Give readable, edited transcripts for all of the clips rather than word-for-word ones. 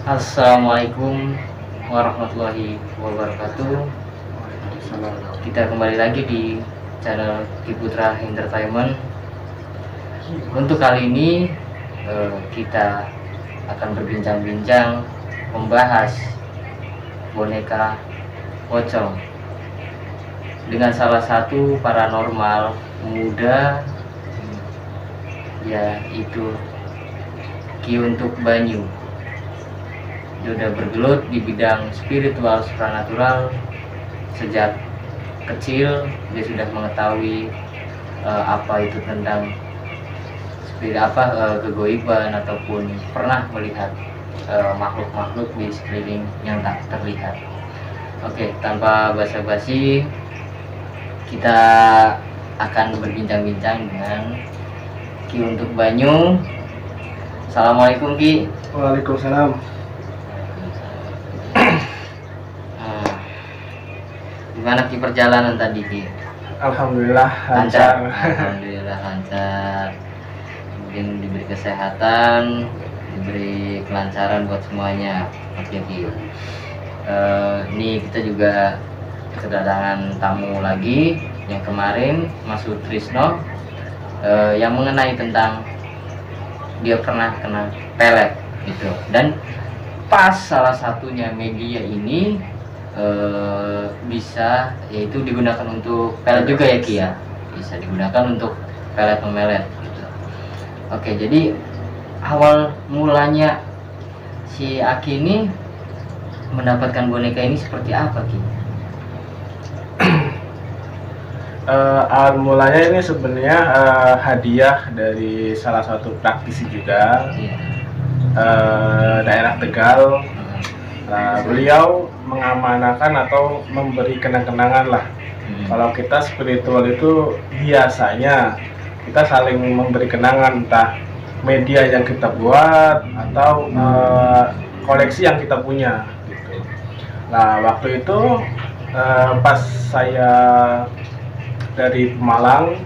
Assalamualaikum warahmatullahi wabarakatuh. Kita kembali lagi di channel Kiputra Entertainment. Untuk kali ini kita akan berbincang-bincang membahas boneka pocong dengan salah satu paranormal muda, yaitu Ki Untuk Banyu. Dia udah bergelut di bidang spiritual supranatural sejak kecil. Dia sudah mengetahui apa itu tentang kegoiban, ataupun pernah melihat makhluk-makhluk di sekeliling yang tak terlihat. Oke, tanpa basa-basi, kita akan berbincang-bincang dengan Ki Untuk Banyu. Assalamualaikum, Ki. Waalaikumsalam. Gimana Ki perjalanan tadi, Ki? Alhamdulillah lancar. Alhamdulillah lancar. Mungkin diberi kesehatan, diberi kelancaran buat semuanya. Oke, Ki. Ini kita juga kedatangan tamu lagi yang kemarin, Mas Sutrisno, yang mengenai tentang dia pernah kena pelet gitu. Dan pas salah satunya media ini bisa, yaitu digunakan untuk pelet juga ya, Ki ya, bisa digunakan untuk pelet memelet gitu. Oke, jadi awal mulanya si Aki ini mendapatkan boneka ini seperti apa, Ki? Awal mulanya ini sebenarnya hadiah dari salah satu praktisi juga, daerah Tegal. Nah, beliau mengamanakan atau memberi kenang-kenangan lah. Kalau kita spiritual itu biasanya kita saling memberi kenangan, entah media yang kita buat atau koleksi yang kita punya gitu. Nah, waktu itu pas saya dari Pemalang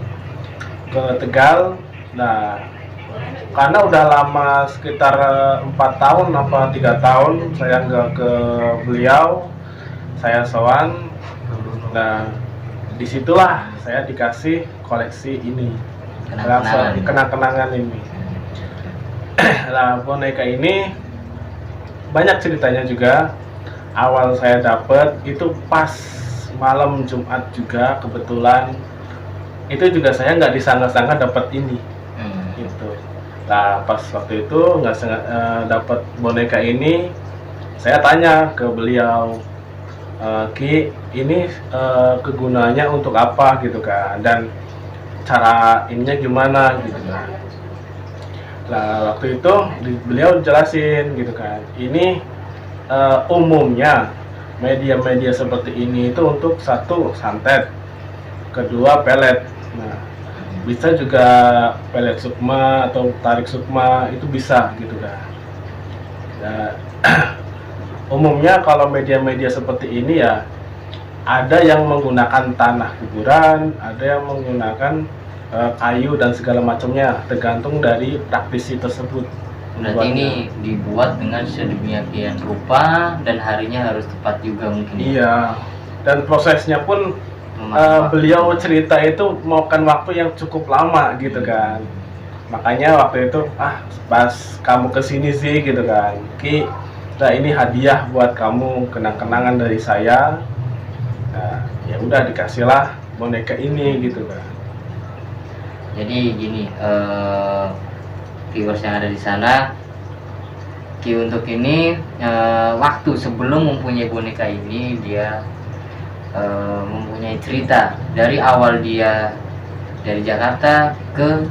ke Tegal, nah karena udah lama sekitar 4 tahun apa 3 tahun saya nggak ke beliau, saya sowan. Nah, disitulah saya dikasih koleksi ini, kenang-kenangan ini. Nah, boneka ini banyak ceritanya juga. Awal saya dapet itu pas malam Jumat juga, kebetulan itu juga saya nggak disangka-sangka dapat ini gitu. Nah, pas waktu itu nggak dapat boneka ini, saya tanya ke beliau, Ki, ini kegunaannya untuk apa gitu kan, dan cara ininya gimana gitu kan. Nah, waktu itu beliau jelasin gitu kan, ini umumnya media-media seperti ini itu untuk satu santet, kedua pelet. Nah, bisa juga pelet sukma atau tarik sukma, itu bisa gitu kan. Nah, umumnya kalau media-media seperti ini ya ada yang menggunakan tanah kuburan, ada yang menggunakan kayu dan segala macamnya, tergantung dari praktisi tersebut. Berarti ini dibuat dengan sedemikian rupa dan harinya harus tepat juga mungkin. Iya, dan prosesnya pun beliau cerita itu memakan waktu yang cukup lama gitu kan. Makanya waktu itu pas kamu kesini sih gitu kan, Ki, nah ini hadiah buat kamu, kenang-kenangan dari saya. Nah, ya udah dikasihlah boneka ini gitu kan. Jadi gini, viewers yang ada di sana, Ki Untuk ini waktu sebelum mempunyai boneka ini dia mempunyai cerita dari awal dia dari Jakarta ke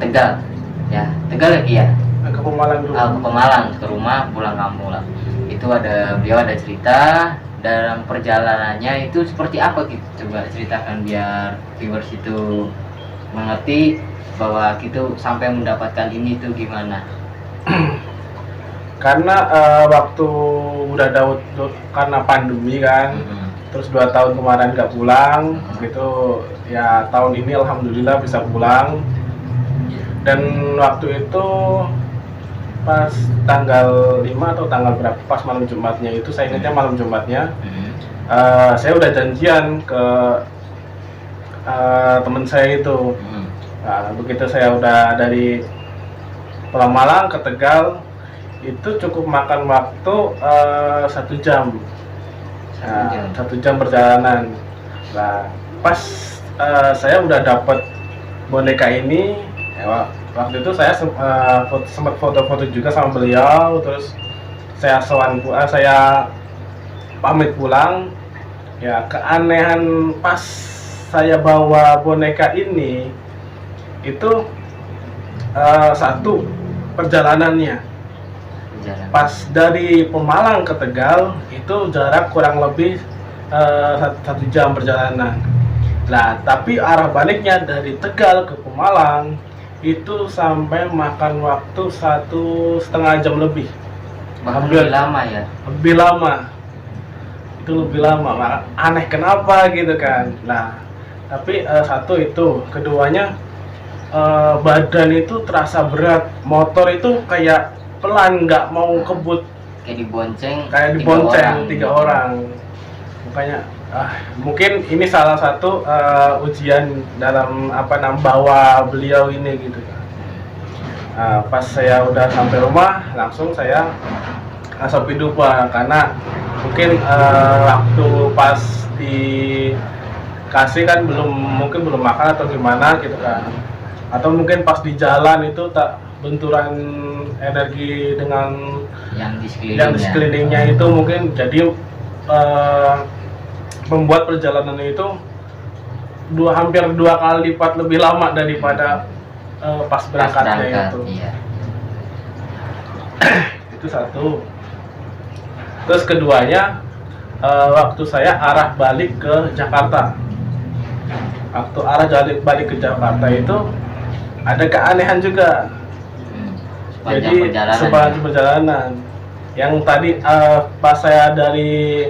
Tegal, ya Tegal ya, Ki ya, Ke Pemalang dulu. ke Pemalang, ke rumah pulang kampung lah. Itu beliau ada cerita dalam perjalanannya itu seperti apa, Ki? Coba ceritakan biar viewers itu mengerti bahwa gitu sampai mendapatkan ini tuh gimana. Karena waktu udah Daud karena pandemi kan, terus 2 tahun kemarin nggak pulang gitu ya, tahun ini alhamdulillah bisa pulang. Dan waktu itu pas tanggal 5 atau tanggal berapa, pas malam Jumatnya itu, saya ingatnya malam Jumatnya. Saya udah janjian ke teman saya itu. Nah, begitu saya udah dari Pulau Malang ke Tegal, itu cukup makan waktu 1 jam. Nah, 1 jam perjalanan. Nah, pas saya udah dapet boneka ini, waktu itu saya sempat foto-foto juga sama beliau, terus saya saya pamit pulang. Ya, keanehan pas saya bawa boneka ini itu satu, perjalanannya. Pas dari Pemalang ke Tegal itu jarak kurang lebih 1 jam perjalanan. Nah, tapi arah baliknya dari Tegal ke Pemalang itu sampai makan waktu 1,5 jam lebih. Lebih lama ya? Lebih lama. Itu lebih lama. Aneh kenapa gitu kan. Nah, tapi satu itu, keduanya badan itu terasa berat. Motor itu kayak pelan, nggak mau kebut. Kayak dibonceng 3 orang. Makanya mungkin ini salah satu ujian dalam bawa beliau ini gitu kan. Pas saya udah sampai rumah, langsung saya asopi dupa, karena mungkin waktu pas dikasih kan mungkin belum makan atau gimana gitu kan, atau mungkin pas di jalan itu tak benturan energi dengan yang di sekelilingnya itu, mungkin jadi membuat perjalanan itu hampir 2 kali lipat lebih lama daripada pas berangkatnya itu. Iya. Itu satu. Terus keduanya, waktu saya arah balik ke Jakarta. Waktu arah balik ke Jakarta itu ada keanehan juga. Jadi sepanjang perjalanan, yang tadi pas saya dari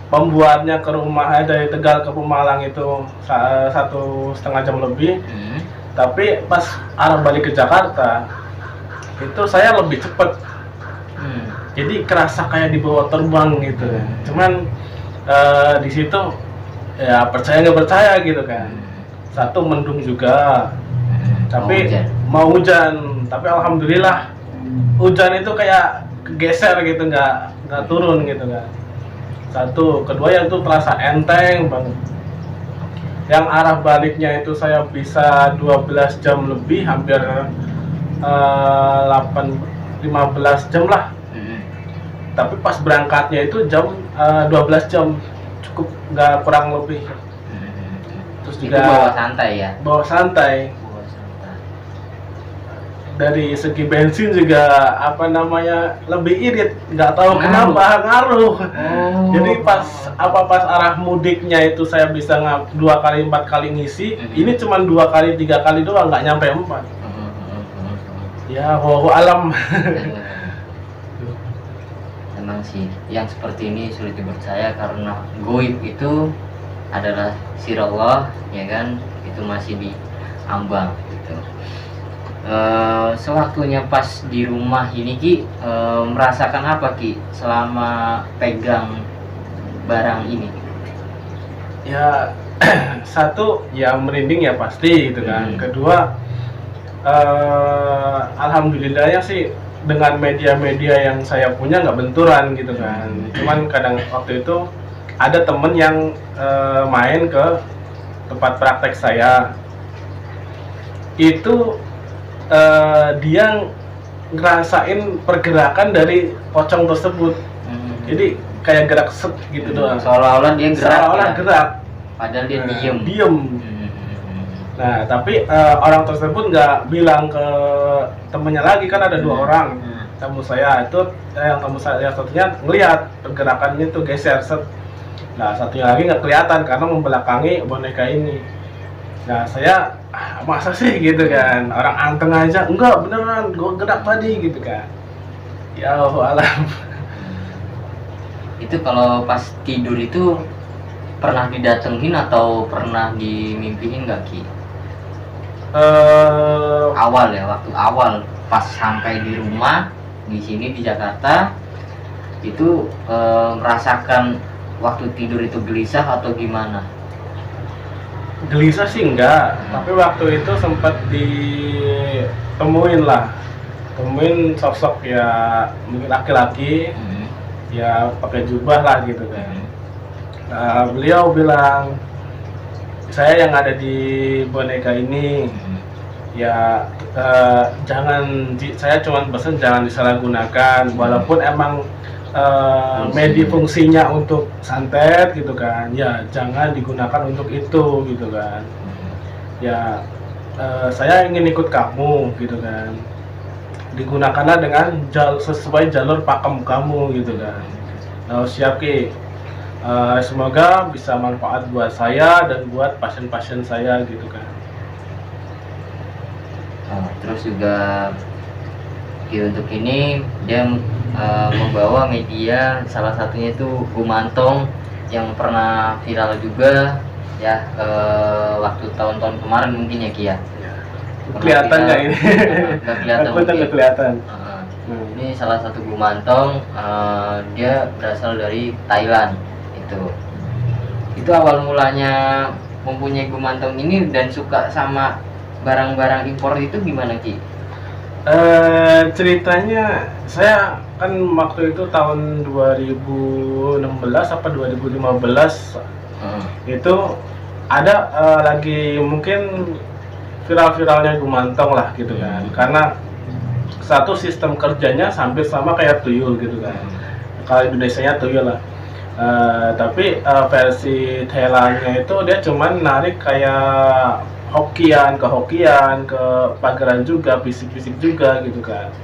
pembuatnya ke rumah dari Tegal ke Pemalang itu 1,5 jam lebih. Tapi pas arah balik ke Jakarta itu saya lebih cepet. Jadi kerasa kayak dibawa terbang gitu. Cuman di situ ya percaya nggak percaya gitu kan. Satu, mendung juga, tapi mau hujan. Tapi alhamdulillah hujan itu kayak geser gitu, nggak turun gitu kan. Satu, kedua yang itu terasa enteng banget. Yang arah baliknya itu saya bisa 12 jam lebih, hampir 15 jam lah. Tapi pas berangkatnya itu 12 jam, cukup, nggak kurang lebih. Terus juga itu bawa santai ya? Bawa santai. Dari segi bensin juga lebih irit, nggak tahu kenapa ngaruh. Jadi pas arah mudiknya itu saya bisa 2 kali 4 kali ngisi, ini cuma 2 kali 3 kali doang, nggak nyampe 4. Ya wallahu alam. Memang sih yang seperti ini sulit dipercaya, karena goib itu adalah sirallah, ya kan, itu masih diambang gitu. Sewaktunya pas di rumah ini Ki, merasakan apa Ki selama pegang barang ini? Ya satu, ya merinding ya pasti gitu kan. Kedua, alhamdulillahnya sih dengan media-media yang saya punya nggak benturan gitu kan. Cuman kadang waktu itu ada temen yang main ke tempat praktek saya, itu dia ngerasain pergerakan dari pocong tersebut. Jadi kayak gerak set gitu doang. Seolah-olah dia gerak. Seolah-olah gerak. Padahal dia diem. Nah, tapi orang tersebut nggak bilang ke temennya lagi, kan ada 2 orang. Tamu saya itu, yang tamu saya satunya ngelihat pergerakannya tuh geser set. Nah, satunya lagi nggak kelihatan karena membelakangi boneka ini. Nah, saya masa sih gitu kan, orang anteng aja, enggak beneran gue gerak tadi gitu kan. Ya Allah alam. Itu kalau pas tidur itu pernah didatengin atau pernah dimimpiin nggak Ki? Awal Waktu awal pas sampai di rumah di sini di Jakarta itu merasakan waktu tidur itu gelisah atau gimana? Gelisah sih enggak, tapi waktu itu sempat ditemuin sosok ya mungkin laki-laki ya pakai jubah lah gitu kan. Nah, beliau bilang, saya yang ada di boneka ini ya saya cuma pesan jangan disalahgunakan, walaupun emang fungsinya untuk santet gitu kan, ya jangan digunakan untuk itu gitu kan. Ya saya ingin ikut kamu gitu kan, digunakanlah dengan sesuai jalur pakem kamu gitu kan. Siap Ki. Semoga bisa manfaat buat saya dan buat pasien-pasien saya gitu kan. Terus juga untuk ini dia membawa media, salah satunya itu gumantong yang pernah viral juga ya, waktu tahun-tahun kemarin mungkin ya Ki ya. Kelihatan nggak ini? Nggak kelihatan. Nggak kelihatan. Ini salah satu gumantong, dia berasal dari Thailand. Itu awal mulanya mempunyai gumantong ini dan suka sama barang-barang impor itu gimana Ki? Ceritanya saya kan waktu itu tahun 2016 apa 2015 itu ada lagi mungkin viral-viralnya gumantong lah gitu kan, karena satu sistem kerjanya hampir sama kayak tuyul gitu kan, kalau Indonesianya tuyul lah. Tapi versi Thailandnya itu dia cuman narik kayak hokian ke pageran juga, fisik-fisik juga gitu kan.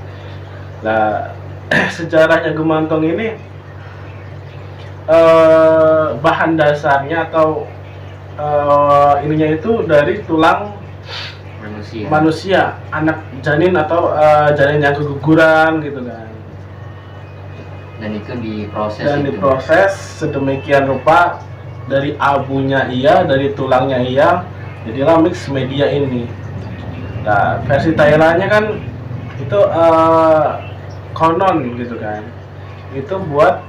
Nah, sejarahnya gumantong ini bahan dasarnya atau ininya itu dari tulang manusia, anak janin atau janin yang keguguran gitu kan. Dan itu diproses sedemikian rupa, dari abunya iya, dari tulangnya iya, jadilah mix media ini. Nah, versi Thailandnya kan itu konon gitu kan, itu buat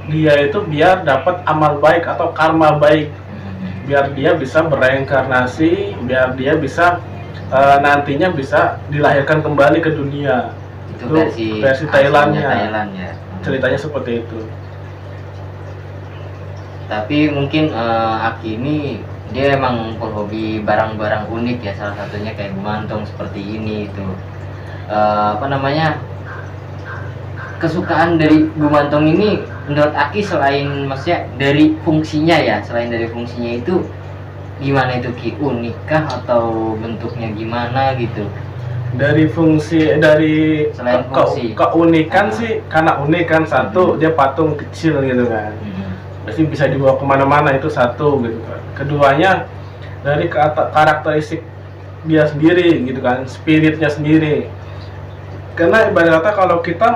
dia itu biar dapat amal baik atau karma baik, biar dia bisa bereinkarnasi, biar dia bisa nantinya bisa dilahirkan kembali ke dunia. Itu versi Thailandnya. Ya. Ceritanya seperti itu. Tapi mungkin Aki ini dia emang hobi barang-barang unik ya, salah satunya kayak gumantong seperti ini itu. Kesukaan dari gumantong ini menurut Aki selain maksudnya dari fungsinya ya, selain dari fungsinya itu gimana itu Ki? Unikkah atau bentuknya gimana gitu? Dari fungsi, dari keunikan sih, karena unik kan, satu dia patung kecil gitu kan, pasti bisa dibawa kemana-mana, itu satu gitu kan. Keduanya dari karakteristik dia sendiri gitu kan, spiritnya sendiri. Karena ibarat kata kalau kita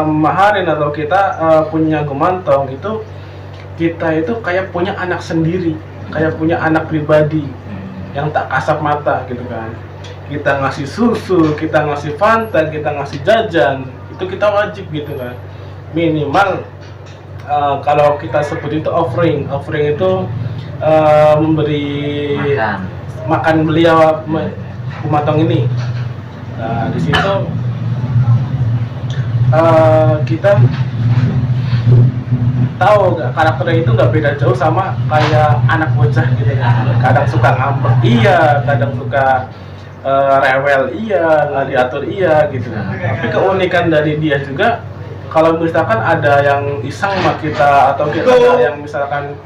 maharin atau kita punya gumantong itu, kita itu kayak punya anak sendiri, kayak punya anak pribadi yang tak kasat mata gitu kan. Kita ngasih susu, kita ngasih Fanta, kita ngasih jajan, itu kita wajib gitu kan. Minimal kalau kita sebut itu offering itu memberi makan beliau gumantong ini. Nah, di situ kita tahu karakternya itu nggak beda jauh sama kayak anak bocah gitu kan. Kadang suka ngambek, iya, kadang suka rewel, iya, nggak diatur, iya gitu. Tapi keunikan dari dia juga, kalau misalkan ada yang iseng sama kita atau kita ada yang misalkan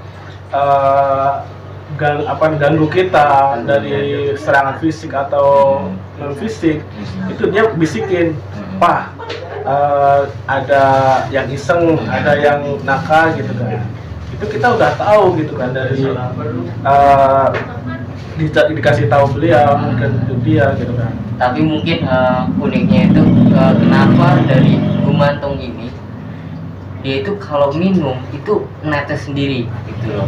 ganggu kita dari serangan fisik atau non fisik, itu dia bisikin, Pak, ada yang iseng, ada yang nakal gitu kan. Itu kita udah tahu gitu kan, dari dikasih tahu beliau, mungkin dia gitu kan. Tapi mungkin uniknya itu kenapa dari gumantong ini dia itu kalau minum itu netes sendiri gitu loh.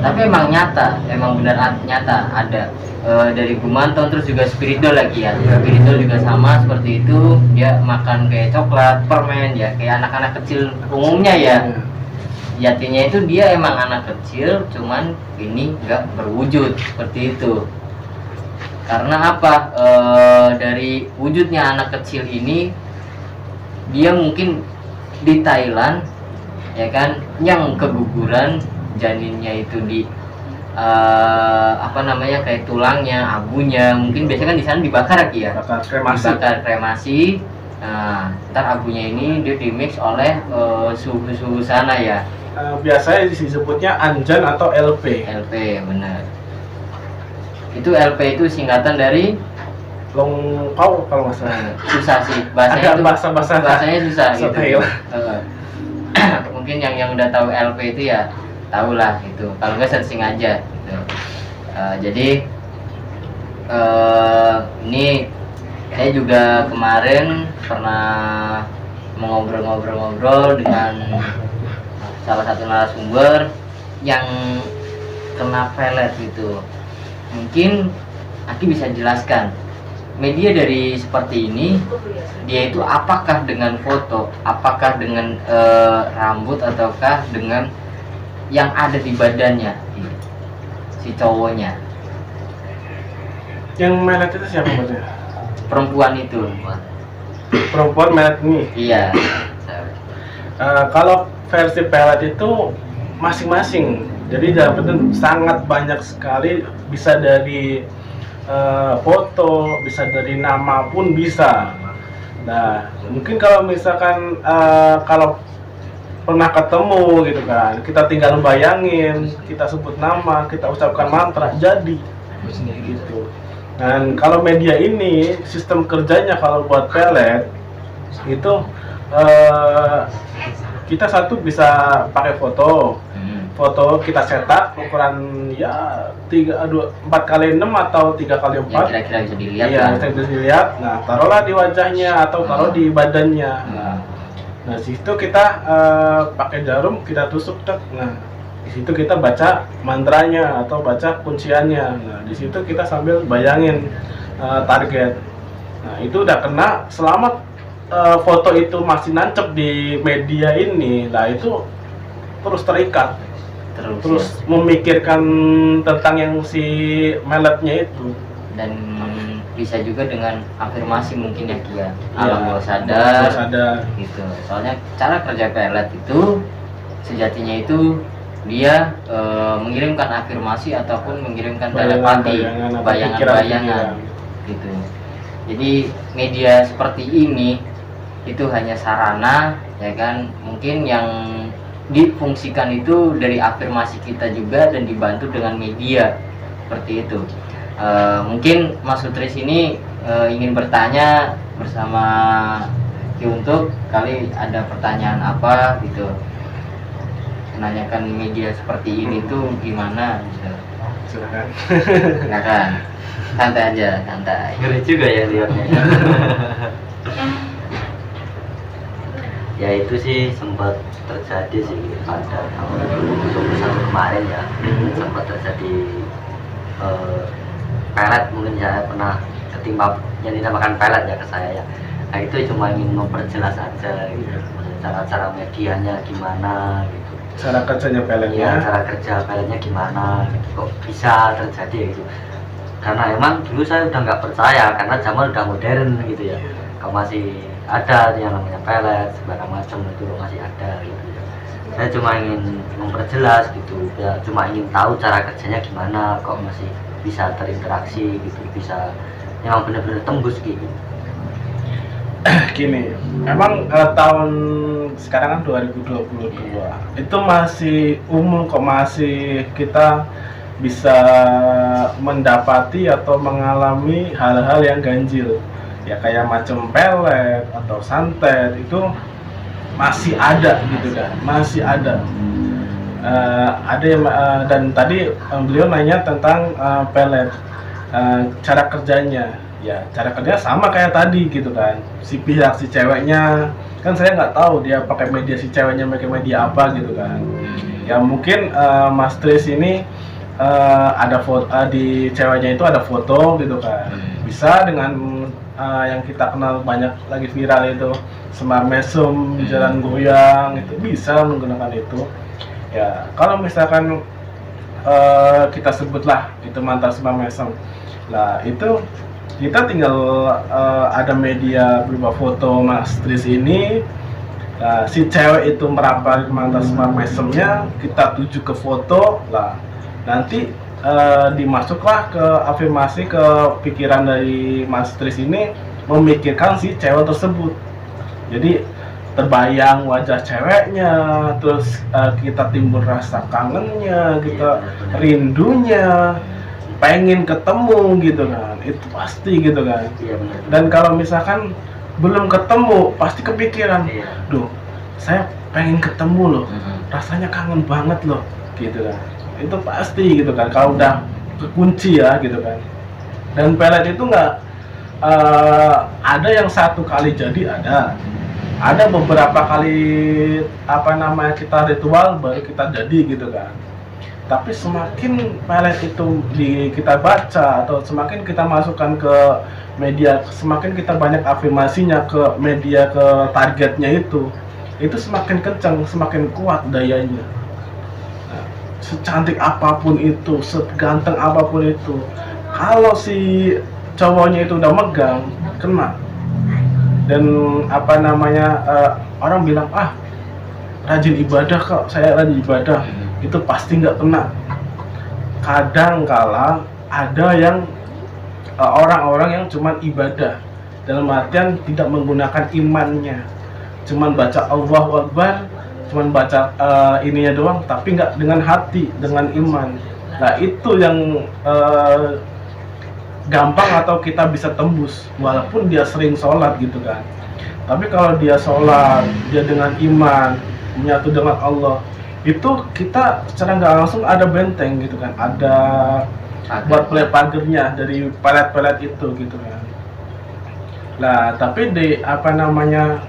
Tapi emang nyata, emang benar nyata ada dari Gumanton, terus juga Spiridol lagi ya. Spiridol juga sama seperti itu, dia makan kayak coklat, permen ya, kayak anak-anak kecil umumnya ya. Jatinya itu dia emang anak kecil, cuman ini nggak berwujud seperti itu. Karena apa? Dari wujudnya anak kecil ini, dia mungkin di Thailand, ya kan, yang keguguran janinnya itu di kayak tulangnya, abunya, mungkin biasanya kan di sana dibakar ya, dibakar kremasi. Nah, ntar abunya ini dia dimix oleh suhu sana ya. Biasanya disebutnya anjan atau LP. LP, benar. Itu LP itu singkatan dari longkau kalau nggak salah. Susah sih bahasanya, bahasanya susah gitu. Mungkin yang udah tahu LP itu ya tahulah itu, kalau nggak searching aja gitu. Jadi ini saya juga kemarin pernah mengobrol-ngobrol dengan salah satu narasumber yang kena pelet gitu. Mungkin Aki bisa jelaskan media dari seperti ini, dia itu apakah dengan foto, apakah dengan rambut, ataukah dengan yang ada di badannya si cowoknya. Yang melet itu siapa maksudnya? Perempuan itu. Perempuan melet ini? Iya. Kalau versi pelet itu masing-masing, jadi dapetnya sangat banyak sekali, bisa dari foto, bisa dari nama pun bisa. Nah, mungkin kalau misalkan kalau pernah ketemu gitu kan, kita tinggal bayangin, kita sebut nama, kita ucapkan mantra, jadi gitu. Dan kalau media ini sistem kerjanya kalau buat pelet itu kita satu bisa pakai foto kita cetak ukuran ya 4x6 atau 3x4 ya, kira-kira bisa dilihat ya, bisa dilihat. Nah, taruhlah di wajahnya atau taruh di badannya. Nah, situ kita pakai jarum, kita tusuk tek. Nah, di situ kita baca mantranya atau baca kunciannya. Nah, di situ kita sambil bayangin target. Nah, itu udah kena. Selama foto itu masih nancep di media ini, nah itu terus terikat, terus ya, memikirkan tentang yang si meletnya itu. Dan bisa juga dengan afirmasi mungkin ya Kia, alam bawah sadar gitu. Soalnya cara kerja pelet itu sejatinya itu dia mengirimkan afirmasi ataupun mengirimkan telepati, bayangan-bayangan gitu. Jadi media seperti ini itu hanya sarana, ya kan, mungkin yang difungsikan itu dari afirmasi kita juga dan dibantu dengan media seperti itu. Mungkin Mas Sutris ini ingin bertanya bersama Ki-Untuk, kali ada pertanyaan apa gitu, menanyakan media seperti ini tuh gimana gitu. Silakan. Santai aja, santai. Ngeri juga ya lihatnya. Ya itu sih sempat terjadi sih pada tahun 2021 kemarin ya. Sempat terjadi pelet, mungkin saya pernah ketimpa yang dinamakan pelet ya ke saya ya. Nah itu cuma ingin memperjelas aja gitu, cara medianya gimana gitu, cara kerjanya peletnya ya, cara kerja peletnya gimana gitu, kok bisa terjadi gitu. Karena emang dulu saya udah nggak percaya, karena zaman udah modern gitu ya, kok masih ada yang namanya pelet segala macam itu masih ada gitu. Saya cuma ingin memperjelas gitu ya, cuma ingin tahu cara kerjanya gimana, kok masih bisa terinteraksi gitu, bisa memang benar-benar tembus gitu. Gini, emang tahun sekarang kan 2022 itu masih umum kok, masih kita bisa mendapati atau mengalami hal-hal yang ganjil ya, kayak macam pelet atau santet itu masih ada gitu kan, masih ada. Ada yang dan tadi beliau nanya tentang pelet, cara kerjanya ya, cara kerja sama kayak tadi gitu kan, si pihak si ceweknya kan saya nggak tahu dia pakai media, si ceweknya pakai media apa gitu kan. Ya mungkin Mas Tris ini ada foto di ceweknya itu ada foto gitu kan. Bisa dengan yang kita kenal banyak lagi viral itu semar mesum, jalan goyang, itu bisa menggunakan itu. Ya kalau misalkan kita sebutlah itu mantan semar mesum, lah itu kita tinggal ada media berupa foto Mas Tris ini. Nah, si cewek itu merapat mantan semar mesumnya, kita tuju ke foto lah, nanti dimasuklah ke afirmasi ke pikiran dari Mas Tris ini memikirkan si cewek tersebut. Jadi terbayang wajah ceweknya, terus kita timbul rasa kangennya, kita rindunya, pengen ketemu gitu kan, itu pasti gitu kan. Dan kalau misalkan belum ketemu pasti kepikiran, duh saya pengen ketemu loh, rasanya kangen banget loh gitu kan. Itu pasti gitu kan kalau udah kekunci ya gitu kan. Dan pelet itu nggak ada yang satu kali jadi, ada beberapa kali kita ritual baru kita jadi gitu kan. Tapi semakin pelet itu kita baca atau semakin kita masukkan ke media, semakin kita banyak afirmasinya ke media, ke targetnya itu semakin kencang, semakin kuat dayanya. Nah, secantik apapun itu, seganteng apapun itu, kalau si cowoknya itu udah megang, kena. Dan orang bilang rajin ibadah kok, saya rajin ibadah, itu pasti nggak kena. Kadang kala ada yang orang-orang yang cuman ibadah dalam artian tidak menggunakan imannya, cuman baca Allahu Akbar, cuman baca ininya doang, tapi nggak dengan hati, dengan iman. Nah itu yang gampang atau kita bisa tembus walaupun dia sering sholat gitu kan. Tapi kalau dia sholat, dia dengan iman, menyatu dengan Allah, itu kita secara nggak langsung ada benteng gitu kan, ada buat pagernya dari pelet-pelet itu gitu kan. Nah tapi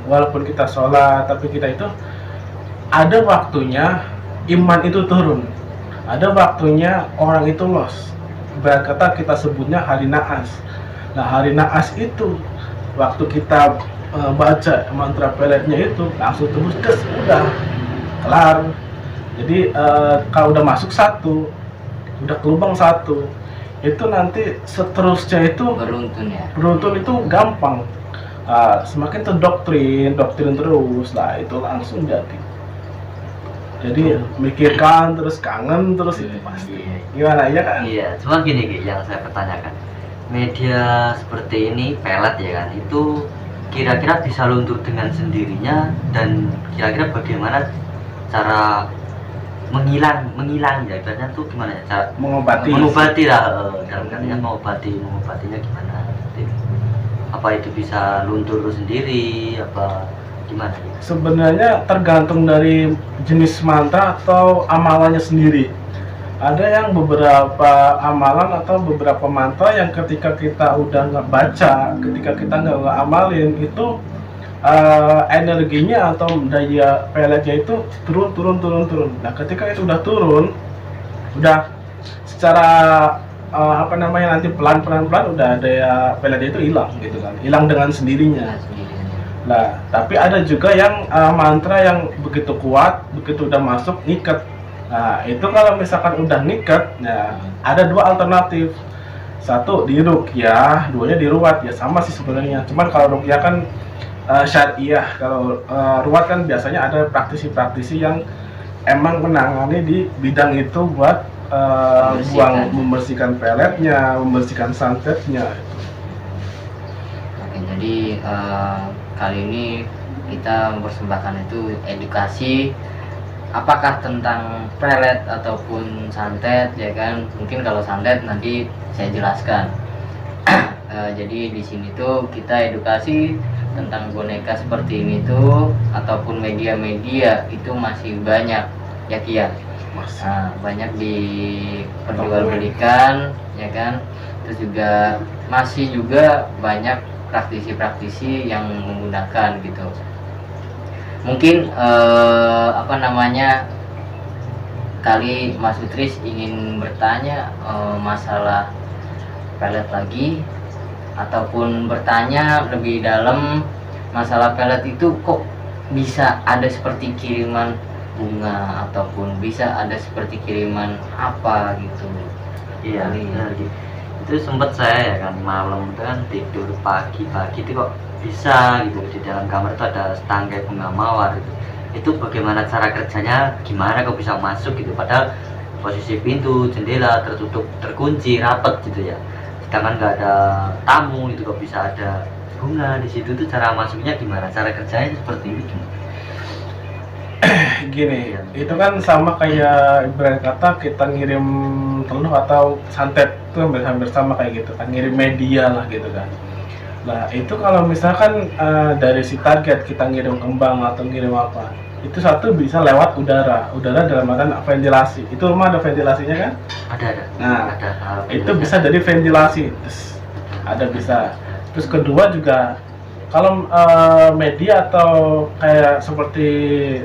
walaupun kita sholat, tapi kita itu ada waktunya iman itu turun, ada waktunya orang itu lost. Berkata kita sebutnya hari naas. Nah hari naas itu waktu kita baca mantra peletnya itu langsung tembus gas, udah kelar. Jadi kalau udah masuk satu, udah ke lubang satu, itu nanti seterusnya itu beruntun itu gampang. Semakin terdoktrin terus, lah itu langsung jadi. Jadi mikirkan terus, kangen terus, itu pasti. Gimana ya kan? Iya, cuma gini Ki, yang saya pertanyakan, media seperti ini pelet ya kan, itu kira-kira bisa luntur dengan sendirinya, dan kira-kira bagaimana cara menghilang ya, ibaratnya tuh gimana ya cara mengobati lah, dalam katanya mengobatinya gimana, apa itu bisa luntur sendiri apa gimana ya? Sebenarnya tergantung dari jenis mantra atau amalannya sendiri. Ada yang beberapa amalan atau beberapa mantra yang ketika kita udah nggak baca, ketika kita nggak amalin, itu energinya atau daya peletnya itu turun. Nah ketika itu udah turun, udah secara nanti pelan udah daya peletnya itu hilang gitu kan, hilang dengan sendirinya. Nah tapi ada juga yang mantra yang begitu kuat, begitu udah masuk ngikat. Nah itu kalau misalkan udah ngikat, nah ada dua alternatif, satu diruqyah, duanya diruat. Ya sama sih sebenarnya, cuman kalau ruqyah kan syariah, kalau ruat kan biasanya ada praktisi yang emang menangani di bidang itu buat membersihkan peletnya, membersihkan santetnya. Oke, jadi kali ini kita mempersembahkan itu edukasi apakah tentang pelet ataupun santet ya kan. Mungkin kalau santet nanti saya jelaskan. Jadi di sini tuh kita edukasi tentang boneka seperti ini tuh ataupun media-media itu masih banyak ya Kia. Banyak diperjualbelikan ya kan. Terus juga masih juga banyak praktisi-praktisi yang menggunakan gitu. Mungkin apa namanya, kali Mas Utris ingin bertanya masalah pelet lagi, ataupun bertanya lebih dalam masalah pelet itu kok bisa ada seperti kiriman bunga, ataupun bisa ada seperti kiriman apa gitu. Iya, Kali. benar gitu. Itu sempat saya ya kan malam itu kan tidur pagi-pagi itu kok bisa gitu di dalam kamar itu ada setangkai bunga mawar gitu. Itu bagaimana cara kerjanya, gimana kok bisa masuk gitu, padahal posisi pintu jendela tertutup terkunci rapet gitu ya, sedangkan nggak ada tamu itu kok bisa ada bunga di situ. Tuh cara masuknya gimana, cara kerjanya seperti itu gimana? Gini, itu kan sama kayak ibarat kata kita ngirim telur atau santet, itu hampir sama kayak gitu kan, ngirim media lah gitu kan. Nah itu kalau misalkan dari si target kita ngirim kembang atau ngirim apa, itu satu bisa lewat udara dalam artian ventilasi. Itu rumah ada ventilasinya kan? Ada. Nah, Ada. itu bisa dari ventilasi, terus ada bisa. Terus kedua juga kalau media atau kayak seperti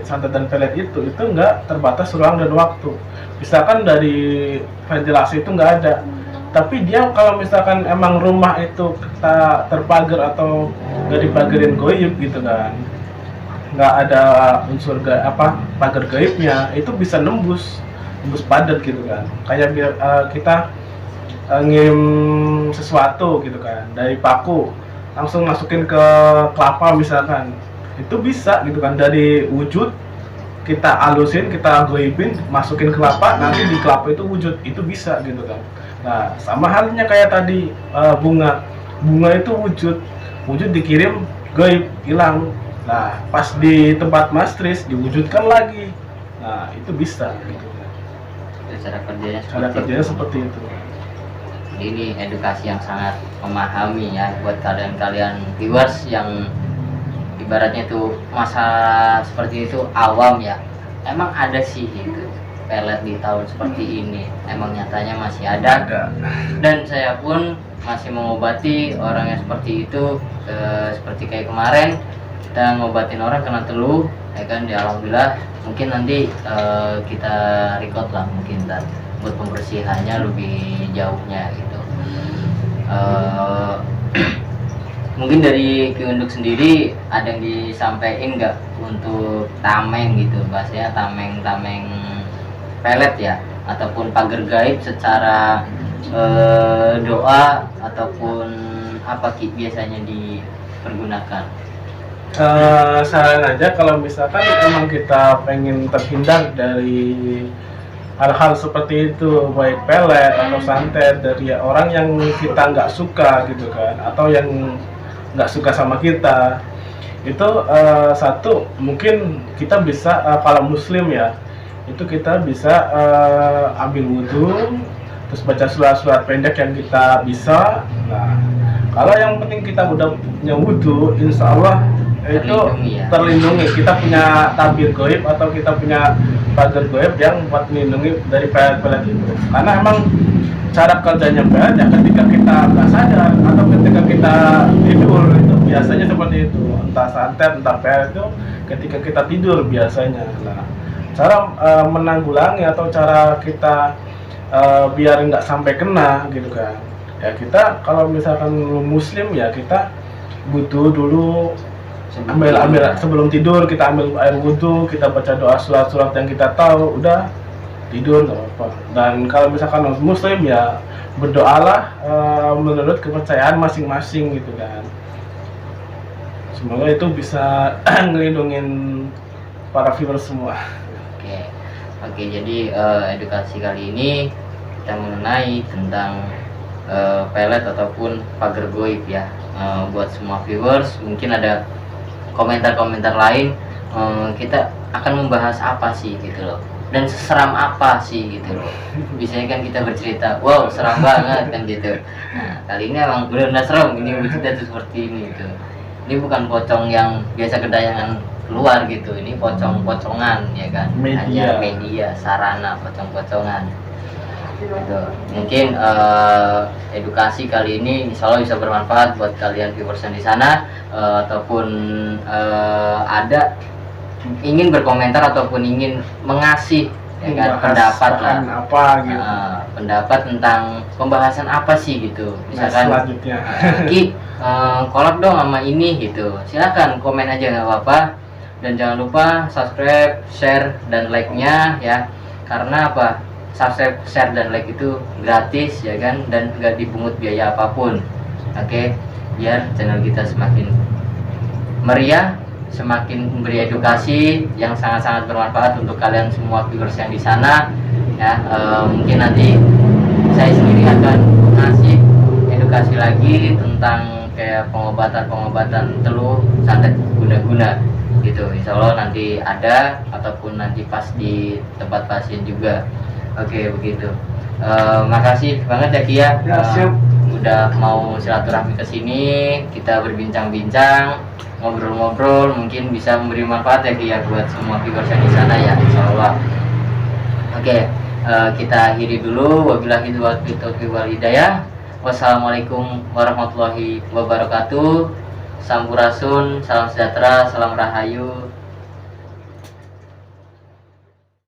santet dan pelet itu nggak terbatas ruang dan waktu. Misalkan dari ventilasi itu nggak ada, tapi dia kalau misalkan emang rumah itu kita terpagar atau nggak dipagerin goib gitu kan, nggak ada unsur pagar gaibnya, itu bisa nembus padat gitu kan. Kayak biar kita ngirim sesuatu gitu kan dari paku langsung masukin ke kelapa misalkan, itu bisa gitu kan, dari wujud kita alusin, kita goibin, masukin kelapa, nanti di kelapa itu wujud, itu bisa gitu kan. Nah sama halnya kayak tadi bunga itu wujud dikirim goib hilang, nah pas di tempat Mas Tris diwujudkan lagi, nah itu bisa gitu. Itu cara kerjanya Cara kerjanya seperti itu. Ini edukasi yang sangat memahami ya buat kalian viewers yang ibaratnya tuh masa seperti itu awam ya. Emang ada sih itu pelet di tahun seperti ini, emang nyatanya masih ada. Dan saya pun masih mengobati orang yang seperti itu, seperti kayak kemarin kita ngobatin orang kena teluh ya kan, di alhamdulillah. Mungkin nanti kita record lah mungkin ntar buat pembersihannya lebih jauhnya gitu. Mungkin dari Ki Unduk sendiri ada yang disampaikan nggak untuk tameng gitu, bahasanya tameng pelet ya, ataupun pagar gaib secara doa ataupun apa Ki biasanya dipergunakan? Saran aja kalau misalkan emang kita pengen terhindar dari hal-hal seperti itu, baik pelet atau santet dari orang yang kita nggak suka gitu kan, atau yang nggak suka sama kita, itu satu mungkin kita bisa kalau muslim ya, itu kita bisa ambil wudhu, terus baca surat-surat pendek yang kita bisa. Nah kalau yang penting kita udah punya wudhu, insya Allah itu terlindungi. Kita punya tabir goib atau kita punya pagar goib yang buat melindungi dari pelet-pelet itu. Karena emang cara kerjanya pelet ya ketika kita nggak sadar atau ketika kita tidur, itu biasanya seperti itu. Entah santet, entah pelet itu ketika kita tidur biasanya. Nah, cara menanggulangi atau cara kita biar nggak sampai kena gitu kan. Ya kita kalau misalkan muslim ya kita butuh dulu ambil sebelum tidur, kita ambil air wudhu, kita baca doa surat-surat yang kita tahu, udah tidur nggak apa-apa. Dan kalau misalkan muslim ya berdoalah menurut kepercayaan masing-masing gitu kan. Semoga itu bisa ngelindungin para viewers semua. Oke, jadi edukasi kali ini kita mengenai tentang pelet ataupun pagar goib ya. Buat semua viewers mungkin ada komentar-komentar lain, kita akan membahas apa sih gitu loh, dan seseram apa sih gitu loh. Biasanya kan kita bercerita, wow seram banget kan gitu. Nah kali ini emang benar-benar seram, ini bercerita tuh seperti ini gitu. Ini bukan pocong yang biasa kedayangan keluar gitu, ini pocong-pocongan ya kan, hanya media sarana pocong-pocongan gitu. Mungkin edukasi kali ini insya Allah bisa bermanfaat buat kalian viewers yang di sana, ataupun ada ingin berkomentar ataupun ingin mengasih ya kan, Membahas pendapat lah, bahan apa gitu. pendapat tentang pembahasan apa sih gitu, Nah, misalkan selanjutnya Ki collab dong sama ini gitu, silakan komen aja nggak apa-apa, dan jangan lupa subscribe, share, dan like-nya ya, karena apa, subscribe, share, dan like itu gratis ya kan, dan nggak dipungut biaya apapun. Oke, biar channel kita semakin meriah, semakin memberi edukasi yang sangat-sangat bermanfaat untuk kalian semua viewers yang di sana ya. Mungkin nanti saya sendiri akan ngasih edukasi lagi tentang kayak pengobatan telur santet guna-guna gitu, insya Allah nanti ada, ataupun nanti pas di tempat pasien juga. Oke, begitu. Makasih banget ya Kia, Ya, siap. udah mau silaturahmi ke sini, kita berbincang-bincang, ngobrol-ngobrol, mungkin bisa memberi manfaat ya Kia buat semua viewers yang di sana ya, insya Allah. Oke, kita akhiri dulu. Wabillahi taufiq wal hidayah. Wassalamualaikum warahmatullahi wabarakatuh. Sampurasun, salam sejahtera, salam rahayu.